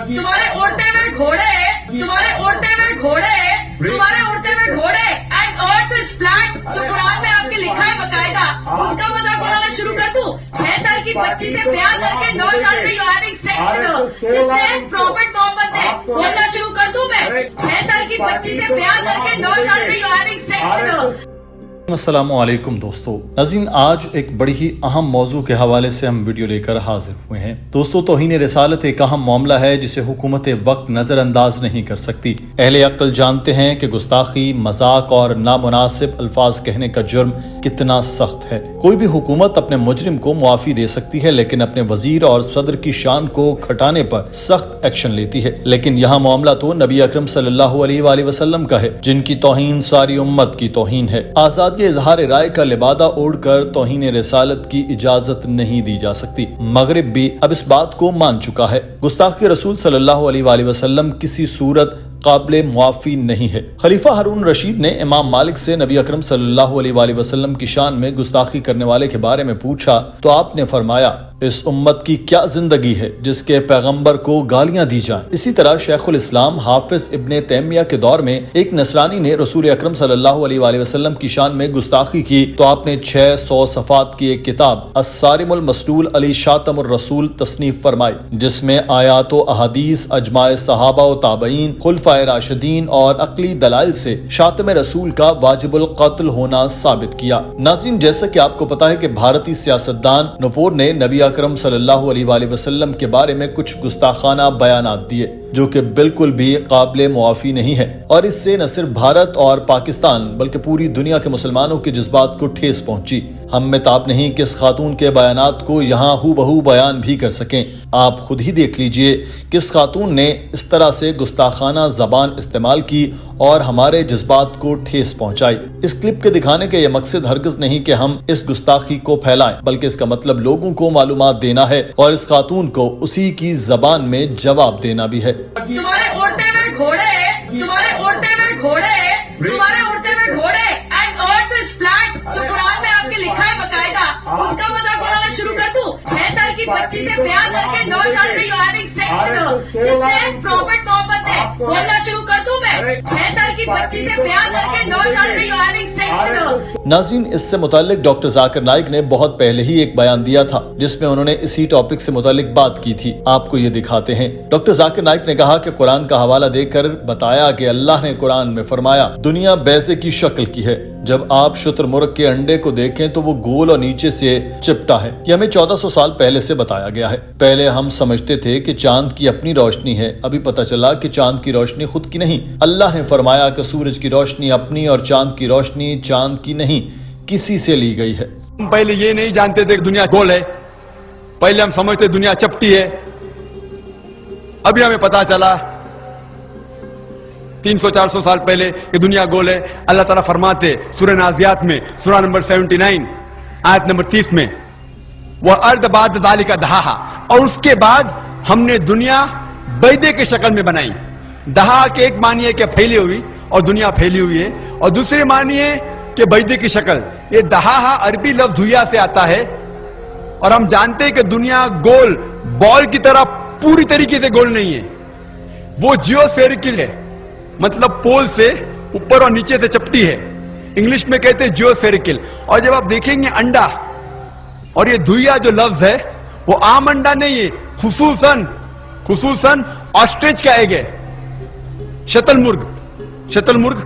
तुम्हारे उड़ते हुए घोड़े, तुम्हारे उड़ते हुए घोड़े, तुम्हारे उड़ते हुए घोड़े एंड अर्थ इज फ्लैट, जो कुरान में आपके लिखा है बकायदा, उसका मजाक उड़ाना शुरू कर दूं? 6 साल की बच्ची से ब्याह करके 9 साल में you having sex with prophet Muhammad ने, बोलना शुरू कर दूं मैं? 6 साल की बच्ची से ब्याह करके 9 साल में यू हैविंग सेक्स। अस्सलामुअलैकुम दोस्तों, नाज़रीन आज एक बड़ी ही अहम मौजू के हवाले से हम वीडियो लेकर हाजिर हुए हैं। दोस्तों, तौहीन रिसालत एक अहम मामला है जिसे हुकूमत वक्त नजरअंदाज नहीं कर सकती। अहले अक्ल जानते हैं कि गुस्ताखी, मजाक और नामुनासिब अल्फाज कहने का जुर्म कितना सख्त है। कोई भी हुकूमत अपने मुजरिम को मुआफी दे सकती है, लेकिन अपने वजीर और सदर की शान को खटाने पर सख्त एक्शन लेती है। लेकिन यहाँ मामला तो नबी अकरम सल्लल्लाहु अलैहि वसल्लम का है, जिनकी तौहीन सारी उम्मत की तौहीन है। आजाद के इजहार राय का लिबादा ओढ़कर तौहीन रिसालत की इजाजत नहीं दी जा सकती। मगरिब भी अब इस बात को मान चुका है। गुस्ताखी रसूल सल्लल्लाहु अलैहि वसल्लम किसी सूरत काबिल मुआफी नहीं है। खलीफा हारून रशीद ने इमाम मालिक से नबी अकरम सल्लल्लाहु अलैहि वसल्लम की शान में गुस्ताखी करने वाले के बारे में पूछा तो आपने फरमाया, इस उम्मत की क्या जिंदगी है जिसके पैगंबर को गालियां दी जाएं। इसी तरह शेखुल इस्लाम हाफिज इब्ने तैमिया के दौर में एक नसरानी ने रसूल अकरम सल्लल्लाहु अलैहि वसल्लम की शान में गुस्ताखी की तो आपने 600 सफ़ात की एक किताब अस्सारिमुल मसलूल अली शातमुर रसूल तसनीफ फरमाई, जिसमें आयात व अहादीस, अजमाए सहाबा व ताबईन, खुलफाए राशिदीन और अक्ली दलाइल से शातम रसूल का वाजिबुल कत्ल होना साबित किया। नाज़रीन, जैसा कि आपको पता है कि भारतीय सियासतदान नूपुर ने नबी अकरम सल्लल्लाहु अलैहि वसल्लम के बारे में कुछ गुस्ताखाना बयानात दिए जो कि बिल्कुल भी काबिल मुआफी नहीं है, और इससे न सिर्फ भारत और पाकिस्तान बल्कि पूरी दुनिया के मुसलमानों के जज्बात को ठेस पहुंची। हम में ताब नहीं कि इस खातून के बयानात को यहाँ हूबहू बयान भी कर सकें। आप खुद ही देख लीजिए कि इस खातून ने इस तरह से गुस्ताखाना जबान इस्तेमाल की और हमारे जज्बात को ठेस पहुंचाई। इस क्लिप के दिखाने के ये मकसद हरगिज नहीं कि हम इस गुस्ताखी को फैलाएं, बल्कि इसका मतलब लोगों को मालूमात देना है और इस खातून को उसी की जबान में जवाब देना भी है। तुम्हारे उड़ते हुए घोड़े, तुम्हारे उड़ते हुए घोड़े, तुम्हारे उड़ते हुए घोड़े एंड अर्थ इज फ्लैट, जो कुरान में आपके लिखा है बकायदा, उसका मजाक उड़ाना शुरू कर दूं? 6 साल की बच्ची से ब्याह करके 9 साल में you having sex with prophet Muhammad ने, बोलना शुरू कर दूं मैं? 6 साल की बच्ची से ब्याह करके 9 साल में यू हैविंग सेक्स। नाज़रीन, इससे मुताल्लिक डॉक्टर जाकिर नाइक ने बहुत पहले ही एक बयान दिया था जिसमें उन्होंने इसी टॉपिक से मुताल्लिक बात की थी। आपको ये दिखाते हैं। डॉक्टर जाकिर नाइक ने कहा कि कुरान का हवाला देकर बताया कि अल्लाह ने कुरान में फरमाया, दुनिया बैज़े की शक्ल की है। जब आप शुतुरमुर्ग के अंडे को देखें तो वो गोल और नीचे से चिपटा है। ये हमें 1400 साल पहले से बताया गया है। पहले हम समझते थे कि चांद की अपनी रोशनी है, अभी पता चला कि चांद की रोशनी खुद की नहीं। अल्लाह ने फरमाया कि सूरज की रोशनी अपनी और चांद की रोशनी चांद की नहीं, किसी से ली गई है। हम पहले ये नहीं जानते थे कि दुनिया गोल है, पहले हम समझते दुनिया चपटी है। अभी हमें पता चला 300-400 साल पहले कि दुनिया गोल है। अल्लाह ताला फरमाते सूरह नाज़ियात में सूरह नंबर 79 आयत नंबर 30 में, वह अर्द बाद ज़ालिका दहाहा, और उसके बाद हमने दुनिया बैदे की शक्ल में बनाई। दहा के एक मानी है कि फैली हुई और दुनिया फैली हुई है, और दूसरी मानी है कि बैदे की शक्ल। ये दहाहा अरबी लफ्ज धुइया से आता है, और हम जानते हैं कि दुनिया गोल बॉल की तरह पूरी तरीके से गोल नहीं है, वो जियोस्फेरिकल है, मतलब पोल से ऊपर और नीचे से चपटी है। इंग्लिश में कहते हैं जियोस्फेरिकल। और जब आप देखेंगे अंडा, और ये धुइया जो लफ्ज है वो आम अंडा नहीं है, खुसूसन ऑस्ट्रिच का एग है, शतलमुर्ग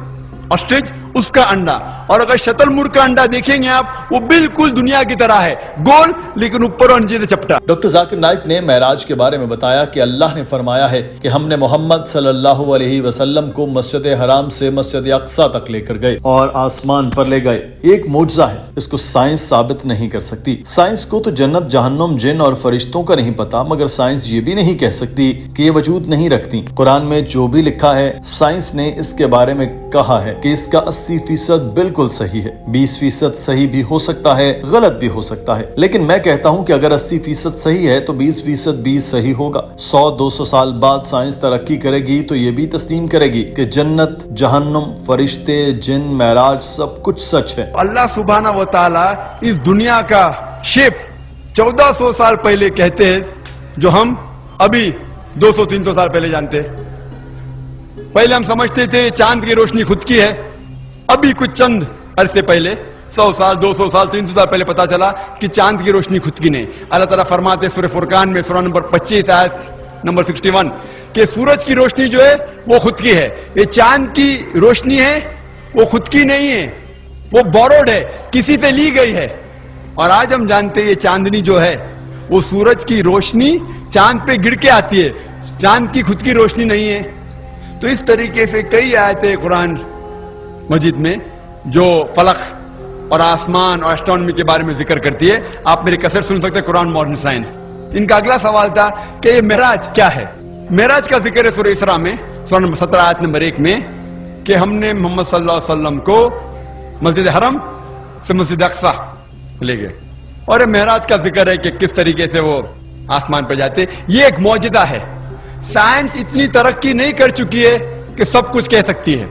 ऑस्ट्रिच उसका अंडा। और अगर शतलमुर्ग का अंडा देखेंगे आप, वो बिल्कुल दुनिया की तरह है, गोल लेकिन ऊपर और नीचे से चपटा। डॉक्टर जाकिर नाइक ने मेराज के बारे में बताया कि अल्लाह ने फरमाया है कि हमने मोहम्मद सल्लल्लाहु अलैहि वसल्लम को मस्जिद हराम से मस्जिद अक्सा तक लेकर गए और आसमान पर ले गए। एक मोजज़ा है, इसको साइंस साबित नहीं कर सकती। साइंस को तो जन्नत, जहन्नुम, जिन और फरिश्तों का नहीं पता, मगर साइंस ये भी नहीं कह सकती कि ये वजूद नहीं रखती। कुरान में जो भी लिखा है साइंस ने इसके बारे में कहा है कि इसका 80% बिल्कुल सही है। 20% सही भी हो सकता है, गलत भी हो सकता है, लेकिन मैं कहता हूँ कि अगर 80% सही है तो 20% भी सही होगा। 100-200 साल बाद साइंस तरक्की करेगी तो ये भी तस्लीम करेगी कि जन्नत, जहन्नुम, फरिश्ते, जिन, मेराज सब कुछ सच है। अल्लाह सुब्हाना व तआला इस दुनिया का शेप 1400 साल पहले कहते हैं, जो हम अभी 200-300 साल पहले जानते। पहले हम समझते थे चांद की रोशनी खुद की है। अभी कुछ चंद अरसे पहले 100 साल 200 साल 300 साल पहले पता चला कि चांद की रोशनी खुद की नहीं। अल्लाह ताला फरमाते सूरह फुरकान में सूरह नंबर 25 आयत नंबर 61 कि सूरज की रोशनी जो है वो खुद की है। ये चांद की रोशनी है वो खुद की नहीं है, वो बोरोड है, किसी से ली गई है। और आज हम जानते हैं ये चांदनी जो है वो सूरज की रोशनी चांद पे गिर के आती है, चांद की खुद की रोशनी नहीं है। तो इस तरीके से कई आयतें कुरान मजीद में जो फलक और आसमान और एस्ट्रोनॉमी के बारे में जिक्र करती है। आप मेरी कसर सुन सकते हैं कुरान मॉडर्न साइंस। इनका अगला सवाल था कि ये मेराज क्या है। मेराज का जिक्र है सूरह इसरा में सूरह नंबर 17 आयत नंबर 1 में कि हमने मोहम्मद सल्लल्लाहु अलैहि वसल्लम को मस्जिद हरम से मस्जिद अक्सा ले गए। और ये मेराज का जिक्र है कि किस तरीके से वो आसमान पर जाते। ये एक मौजदा है। साइंस इतनी तरक्की नहीं कर चुकी है कि सब कुछ कह सकती है।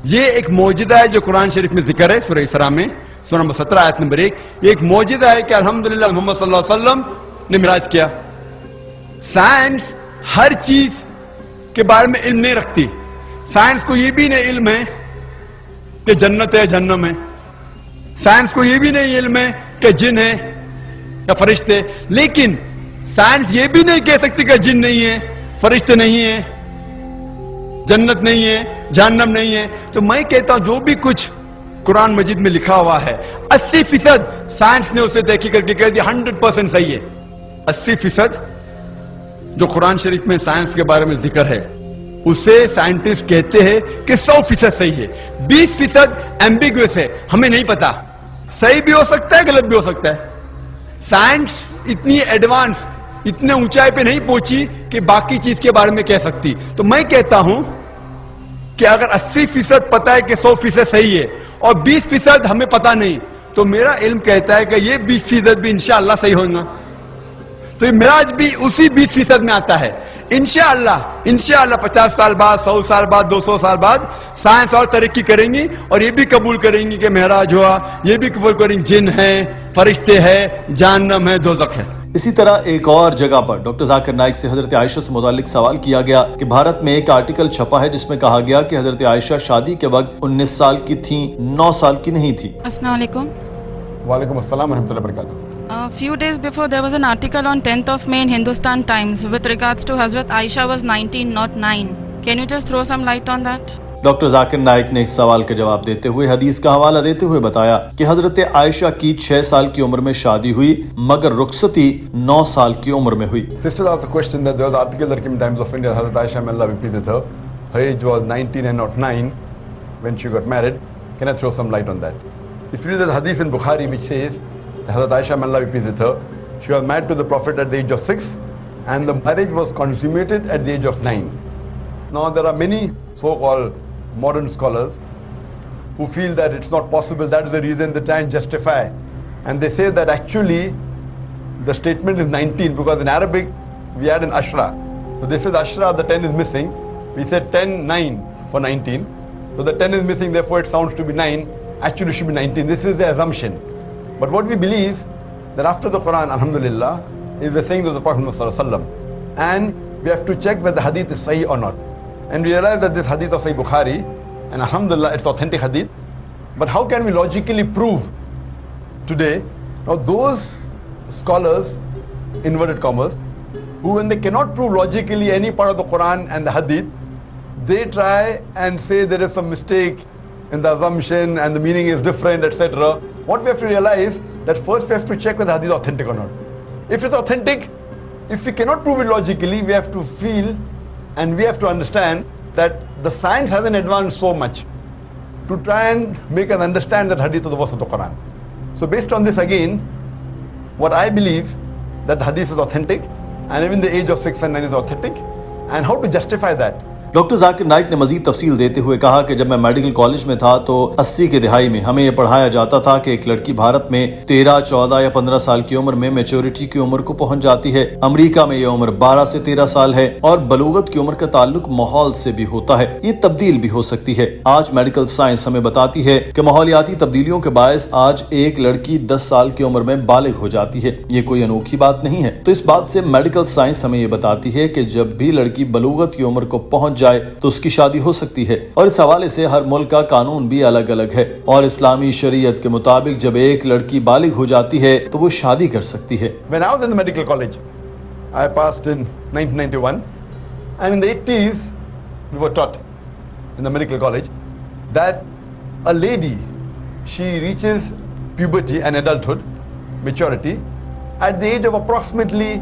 ये एक मौजदा है जो कुरान शरीफ में जिक्र है सूरह इसरा में सूरह नंबर 17 आयत नंबर 1। ये एक मौजदा है कि अल्हम्दुलिल्लाह मोहम्मद सल्लल्लाहु अलैहि वसल्लम ने मिराज किया। साइंस हर चीज के बारे में इल्म नहीं रखती। साइंस को ये भी नहीं इल्म है कि जन्नत है जहन्नम है। साइंस को ये भी नहीं इल्म है कि जिन है या फरिश्ते। लेकिन साइंस ये भी नहीं कह सकती कि जिन नहीं है, फरिश्ते नहीं है, जन्नत नहीं है, जहन्नम नहीं है। तो मैं कहता हूं जो भी कुछ कुरान मजीद में लिखा हुआ है 80% साइंस ने उसे तहकीक करके कह दिया 100% सही है। 80% जो कुरान शरीफ में साइंस के बारे में जिक्र है उसे साइंटिस्ट कहते हैं कि 100% सही है। 20% एम्बिगुअस है, हमें नहीं पता, सही भी हो सकता है गलत भी हो सकता है। साइंस इतनी एडवांस इतने ऊंचाई पे नहीं पहुंची कि बाकी चीज के बारे में कह सकती। तो मैं कहता हूं कि अगर 80% पता है कि 100% सही है और 20% हमें पता नहीं, तो मेरा इल्म कहता है कि ये 20% भी इंशाअल्लाह सही होगा। तो ये मिराज भी उसी 20% में आता है। इंशाअल्लाह 50 साल बाद, 100 साल बाद, 200 साल बाद साइंस और तरक्की करेंगी और ये भी कबूल करेंगी कि मेराज हुआ, ये भी कबूल करेंगी जिन है, फरिश्ते हैं, जहन्नम है, दोज़ख है। इसी तरह एक और जगह पर डॉक्टर जाकिर नाइक से हजरत आयशा से मुतालिक सवाल किया गया कि भारत में एक आर्टिकल छपा है जिसमें कहा गया कि हजरत आयशा शादी के वक्त 19 साल की थी, 9 साल की नहीं थी। अस्सलाम वालेकुम। वालेकुम अस्सलाम वरहमतुल्लाहि वबरकातुहू। Few days before there was an article on 10th of May in Hindustan Times with regards to Hazrat Aisha was 19 not 9. Can you just throw some light on that? Doctor Zakir Naik ने इस सवाल का जवाब देते हुए हदीस का हवाला देते हुए बताया कि हजरत आयशा की 6 साल की उम्र में शादी हुई मगर रुखसती 9 साल की उम्र में हुई। Sisters asked a question that there was an article that came in Times of India, Hazrat Aisha may Allah be pleased with her. Her age was 19 and not 9 when she got married. Can I throw some light on that? If you read the hadith in Bukhari which says that Hazrat Aisha may Allah be pleased with her, she was married to the Prophet at the age of 6 and the marriage was consummated at the age of 9. Now there are many so-called modern scholars who feel that it's not possible. That is the reason they try and justify, and they say that actually the statement is 19 because in Arabic we add an ashra. So this is ashra, the 10 is missing. We said 10, 9 for 19. So the 10 is missing, therefore it sounds to be 9. Actually it should be 19. This is the assumption. But what we believe that after the Quran, alhamdulillah, is the saying of the Prophet Muhammad sallallahu alaihi wasallam, and we have to check whether the hadith is sahih or not. And we realize that this hadith of Sahih Bukhari, and alhamdulillah it's authentic hadith, but how can we logically prove today? Now those scholars, inverted commas, who when they cannot prove logically any part of the Quran and the hadith, they try and say there is some mistake in the assumption and the meaning is different, etc. What we have to realize that first we have to check whether the hadith is authentic or not. If it's authentic, if we cannot prove it logically, we have to feel and we have to understand that the science hasn't advanced so much to try and make us understand that hadith of the verse of the Quran. So based on this again, what I believe that the hadith is authentic and even the age of 6 and 9 is authentic. And how to justify that? Doctor Zakir Naik نے مزید تفصیل دیتے ہوئے کہا کہ جب میں medical college میں تھا تو 80 کی دہائی میں ہمیں یہ پڑھایا جاتا تھا کہ ایک لڑکی بھارت میں 13, 14 یا 15 سال کی عمر میں میچورٹی کی عمر کو پہنچ جاتی ہے. امریکہ میں یہ عمر 12 سے 13 سال ہے اور بلوغت کی عمر کا تعلق ماحول سے بھی ہوتا ہے. یہ تبدیل بھی ہو سکتی ہے. آج میڈیکل سائنس ہمیں بتاتی ہے کہ ماحولیاتی تبدیلیوں کے باعث آج ایک لڑکی 10 سال کی عمر میں بالغ ہو جاتی ہے. یہ کوئی انوکھی بات نہیں ہے. تو اس بات سے میڈیکل سائنس ہمیں یہ بتاتی ہے کہ جب بھی لڑکی بلوغت کی عمر کو پہنچ جائے تو اس کی شادی ہو سکتی ہے. اور اس حوالے سے ہر ملک کا قانون بھی الگ الگ ہے اور اسلامی شریعت کے مطابق جب ایک لڑکی بالغ ہو جاتی ہے تو وہ شادی کر سکتی ہے. When I was in the medical college, I passed in 1991, and in the 80s, we were taught in the medical college that a lady, she reaches puberty and adulthood, maturity, at the age of approximately,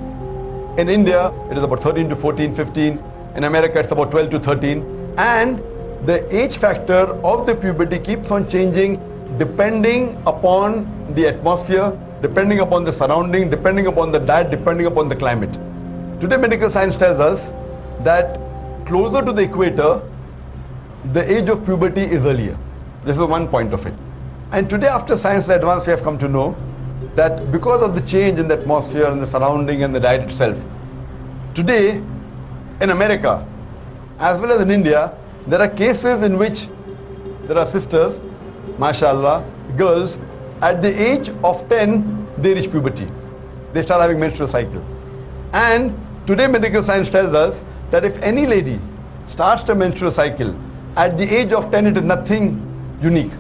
in India, it is about 13 to 14, 15, in America, it's about 12 to 13, and the age factor of the puberty keeps on changing depending upon the atmosphere, depending upon the surrounding, depending upon the diet, depending upon the climate. Today medical science tells us that closer to the equator, the age of puberty is earlier. This is one point of it. And today after science advance, we have come to know that because of the change in the atmosphere and the surrounding and the diet itself, today in America as well as in India, there are cases in which there are sisters, mashallah, girls, at the age of 10, they reach puberty. They start having menstrual cycle. And today medical science tells us that if any lady starts the menstrual cycle at the age of 10, it is nothing unique.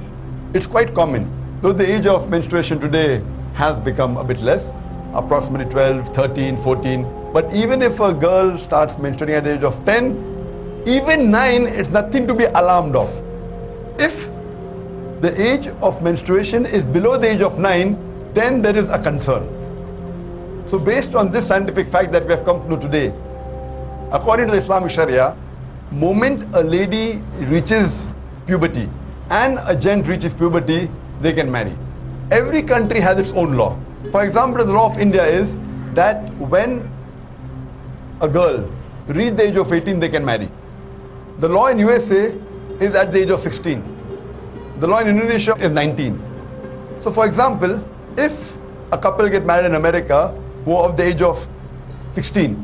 It's quite common. Though the age of menstruation today has become a bit less, approximately 12, 13, 14. But even if a girl starts menstruating at the age of 10, even 9, it's nothing to be alarmed of. If the age of menstruation is below the age of 9, then there is a concern. So based on this scientific fact that we have come to know today, according to the Islamic Sharia, moment a lady reaches puberty and a gent reaches puberty, they can marry. Every country has its own law. For example, the law of India is that when a girl reaches the age of 18, they can marry. The law in USA is at the age of 16. The law in Indonesia is 19. So for example, if a couple get married in America who are of the age of 16,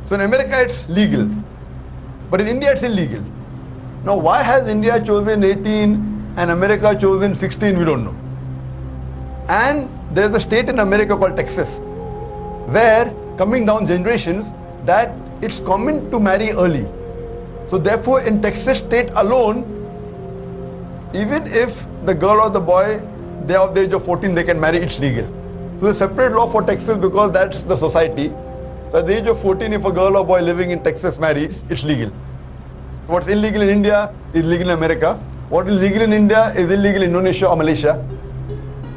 so in America it's legal, but in India it's illegal. Now why has India chosen 18 and America chosen 16, we don't know. And there is a state in America called Texas, where coming down generations that it's common to marry early. So therefore in Texas state alone, even if the girl or the boy, they are of the age of 14, they can marry, it's legal. So there's a separate law for Texas because that's the society. So at the age of 14, if a girl or boy living in Texas marries, it's legal. What's illegal in India is legal in America. What is legal in India is illegal in Indonesia or Malaysia.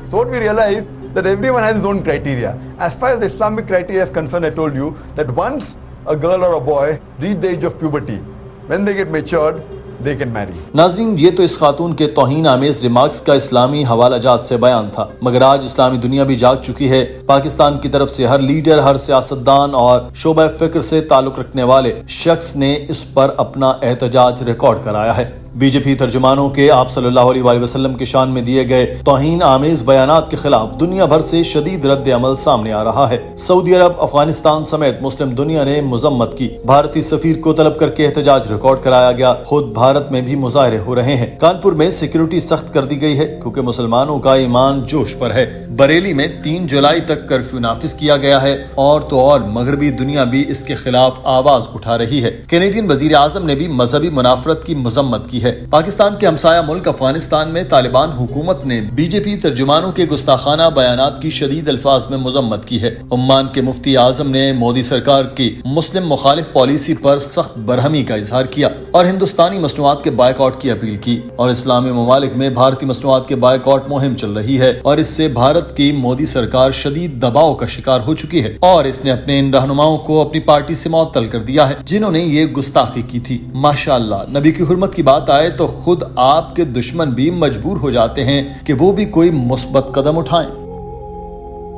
So what we realize that everyone has his own criteria. As far as the Islamic criteria is concerned, I told you that once a girl or a boy reach the age of puberty, when they get matured, they can marry. ناظرین، یہ تو اس خاتون کے توہین آمیز remarks کا اسلامی حوالہ جات سے بیان تھا، مگر آج اسلامی دنیا بھی جاگ چکی ہے. پاکستان کی طرف سے ہر لیڈر، ہر سیاستدان اور شعبہ فکر سے تعلق رکھنے والے شخص نے اس پر اپنا احتجاج ریکارڈ کرایا ہے. بی جے پی ترجمانوں کے آپ صلی اللہ علیہ وآلہ وسلم کے شان میں دیے گئے توہین آمیز بیانات کے خلاف دنیا بھر سے شدید رد عمل سامنے آ رہا ہے. سعودی عرب، افغانستان سمیت مسلم دنیا نے مذمت کی. بھارتی سفیر کو طلب کر کے احتجاج ریکارڈ کرایا گیا. خود بھارت میں بھی مظاہرے ہو رہے ہیں. کانپور میں سیکیورٹی سخت کر دی گئی ہے کیونکہ مسلمانوں کا ایمان جوش پر ہے. بریلی میں 3 جولائی تک کرفیو نافذ کیا گیا ہے اور تو اور مغربی دنیا بھی اس کے خلاف آواز اٹھا رہی ہے. کینیڈین وزیر اعظم نے بھی مذہبی منافرت کی مذمت کی ہے. پاکستان کے ہمسایہ ملک افغانستان میں طالبان حکومت نے بی جے پی ترجمانوں کے گستاخانہ بیانات کی شدید الفاظ میں مذمت کی ہے. عمان کے مفتی اعظم نے مودی سرکار کی مسلم مخالف پالیسی پر سخت برہمی کا اظہار کیا اور ہندوستانی مصنوعات کے بائیکاٹ کی اپیل کی. اور اسلامی ممالک میں بھارتی مصنوعات کے بائیکاٹ مہم چل رہی ہے اور اس سے بھارت کی مودی سرکار شدید دباؤ کا شکار ہو چکی ہے اور اس نے اپنے ان رہنماؤں کو اپنی پارٹی سے معطل کر دیا ہے جنہوں نے یہ گستاخی کی تھی. ماشاءاللہ، نبی کی حرمت کی بات آئے تو خود آپ کے دشمن بھی مجبور ہو جاتے ہیں کہ وہ بھی کوئی مثبت قدم اٹھائیں.